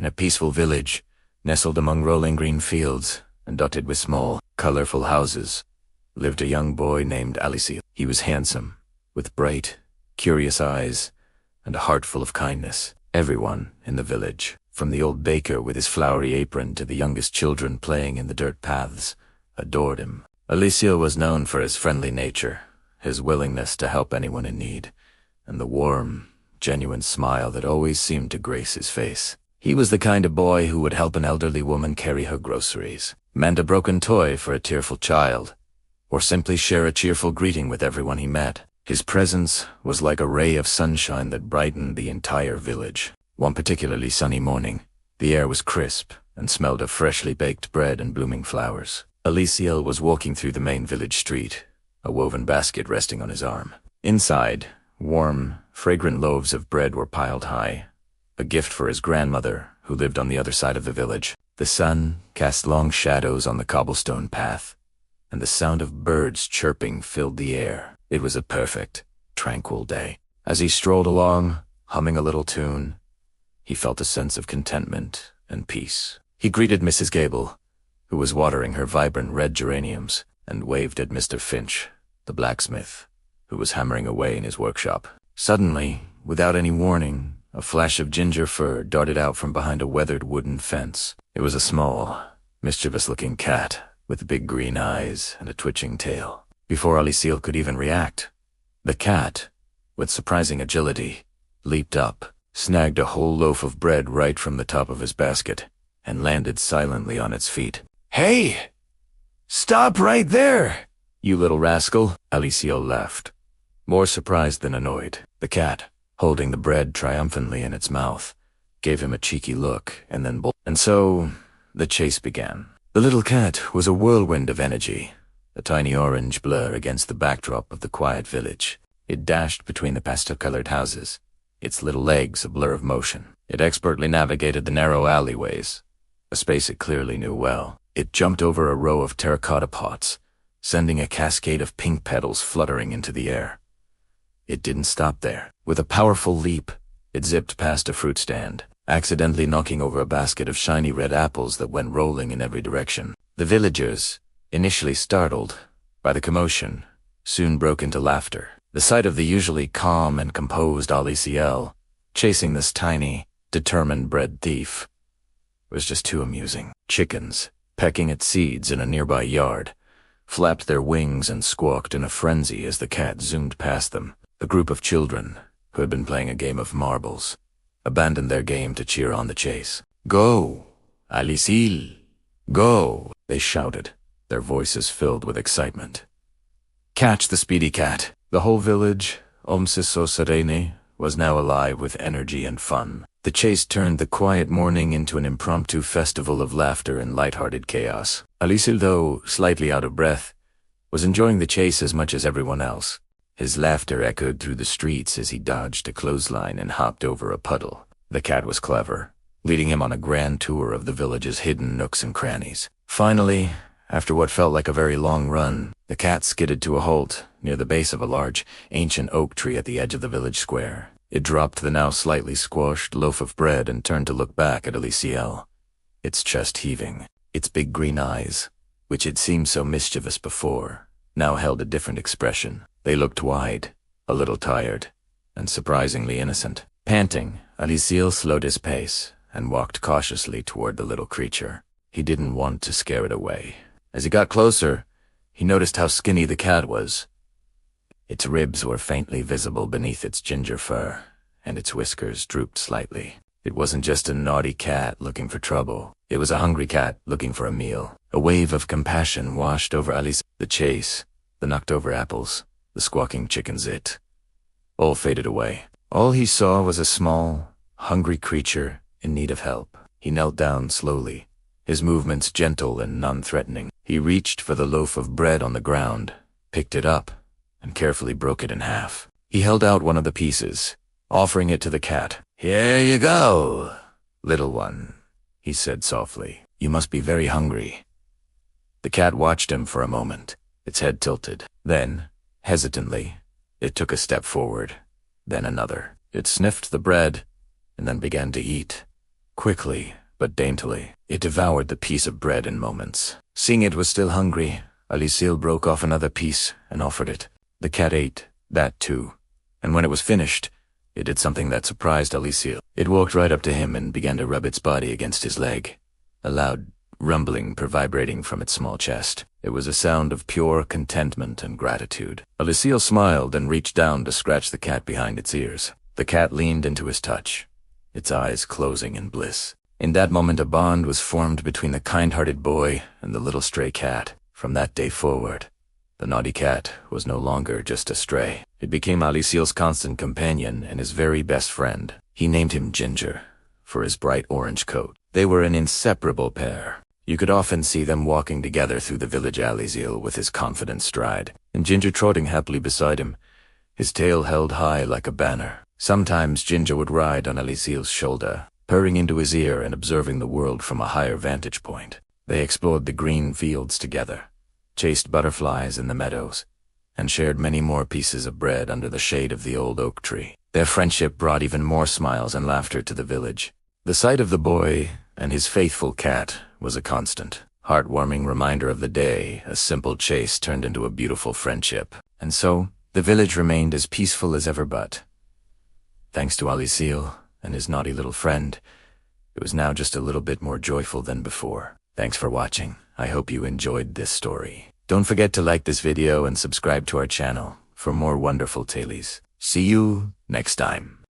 In a peaceful village, nestled among rolling green fields and dotted with small, colorful houses, lived a young boy named Aalizil. He was handsome, with bright, curious eyes, and a heart full of kindness. Everyone in the village, from the old baker with his flowery apron to the youngest children playing in the dirt paths, adored him. Aalizil was known for his friendly nature, his willingness to help anyone in need, and the warm, genuine smile that always seemed to grace his face. He was the kind of boy who would help an elderly woman carry her groceries, mend a broken toy for a tearful child, or simply share a cheerful greeting with everyone he met. His presence was like a ray of sunshine that brightened the entire village. One particularly sunny morning, the air was crisp and smelled of freshly baked bread and blooming flowers. Aalizil was walking through the main village street, a woven basket resting on his arm. Inside, warm, fragrant loaves of bread were piled high, a gift for his grandmother, who lived on the other side of the village. The sun cast long shadows on the cobblestone path, and the sound of birds chirping filled the air. It was a perfect, tranquil day. As he strolled along, humming a little tune, he felt a sense of contentment and peace. He greeted Mrs. Gable, who was watering her vibrant red geraniums, and waved at Mr. Finch, the blacksmith, who was hammering away in his workshop. Suddenly, without any warning, a flash of ginger fur darted out from behind a weathered wooden fence. It was a small, mischievous-looking cat with big green eyes and a twitching tail. Before Aalizil could even react, the cat, with surprising agility, leaped up, snagged a whole loaf of bread right from the top of his basket, and landed silently on its feet. "Hey! Stop right there, you little rascal!" Aalizil laughed, more surprised than annoyed. The cat, holding the bread triumphantly in its mouth, gave him a cheeky look and then bolted. And so, the chase began. The little cat was a whirlwind of energy, a tiny orange blur against the backdrop of the quiet village. It dashed between the pastel-colored houses, its little legs a blur of motion. It expertly navigated the narrow alleyways, a space it clearly knew well. It jumped over a row of terracotta pots, sending a cascade of pink petals fluttering into the air. It didn't stop there. With a powerful leap, it zipped past a fruit stand, accidentally knocking over a basket of shiny red apples that went rolling in every direction. The villagers, initially startled by the commotion, soon broke into laughter. The sight of the usually calm and composed Aalizil chasing this tiny, determined bread thief was just too amusing. Chickens, pecking at seeds in a nearby yard, flapped their wings and squawked in a frenzy as the cat zoomed past them. A group of children, who had been playing a game of marbles, abandoned their game to cheer on the chase. "Go, Aalizil, go!" they shouted, their voices filled with excitement. Catch the speedy cat. The whole village, Omsiso Serene, was now alive with energy and fun. The chase turned the quiet morning into an impromptu festival of laughter and light-hearted chaos. Aalizil, though slightly out of breath, was enjoying the chase as much as everyone else. His laughter echoed through the streets as he dodged a clothesline and hopped over a puddle. The cat was clever, leading him on a grand tour of the village's hidden nooks and crannies. Finally, after what felt like a very long run, the cat skidded to a halt near the base of a large, ancient oak tree at the edge of the village square. It dropped the now slightly squashed loaf of bread and turned to look back at Aalizil, its chest heaving. Its big green eyes, which had seemed so mischievous before, now held a different expression. They looked wide, a little tired, and surprisingly innocent. Panting, Aalizil slowed his pace and walked cautiously toward the little creature. He didn't want to scare it away. As he got closer, he noticed how skinny the cat was. Its ribs were faintly visible beneath its ginger fur, and its whiskers drooped slightly. It wasn't just a naughty cat looking for trouble. It was a hungry cat looking for a meal. A wave of compassion washed over Aalizil. The chase, the knocked-over apples, the squawking chickens, it all faded away. All he saw was a small, hungry creature in need of help. He knelt down slowly, his movements gentle and non-threatening. He reached for the loaf of bread on the ground, picked it up, and carefully broke it in half. He held out one of the pieces, offering it to the cat. "Here you go, little one," he said softly. "You must be very hungry." The cat watched him for a moment, its head tilted. Then, hesitantly, it took a step forward, then another. It sniffed the bread, and then began to eat, Quickly, but daintily, it devoured the piece of bread in moments. Seeing it was still hungry, Aalizil broke off another piece and offered it. The cat ate that too, and when it was finished, it did something that surprised Aalizil. It walked right up to him and began to rub its body against his leg, a loud rumbling vibrating from its small chest. It was a sound of pure contentment and gratitude. Aalizil smiled and reached down to scratch the cat behind its ears. The cat leaned into his touch, its eyes closing in bliss. In that moment, a bond was formed between the kind-hearted boy and the little stray cat. From that day forward, the naughty cat was no longer just a stray. It became Aalizil's constant companion and his very best friend. He named him Ginger, for his bright orange coat. They were an inseparable pair. You could often see them walking together through the village Aalizil with his confident stride, and Ginger trotting happily beside him, his tail held high like a banner. Sometimes Ginger would ride on Aalizil's shoulder, purring into his ear and observing the world from a higher vantage point. They explored the green fields together, chased butterflies in the meadows, and shared many more pieces of bread under the shade of the old oak tree. Their friendship brought even more smiles and laughter to the village. The sight of the boy and his faithful cat was a constant, heartwarming reminder of the day a simple chase turned into a beautiful friendship. And so, the village remained as peaceful as ever, but thanks to Aalizil and his naughty little friend, it was now just a little bit more joyful than before. Thanks for watching. I hope you enjoyed this story. Don't forget to like this video and subscribe to our channel for more wonderful tales. See you next time.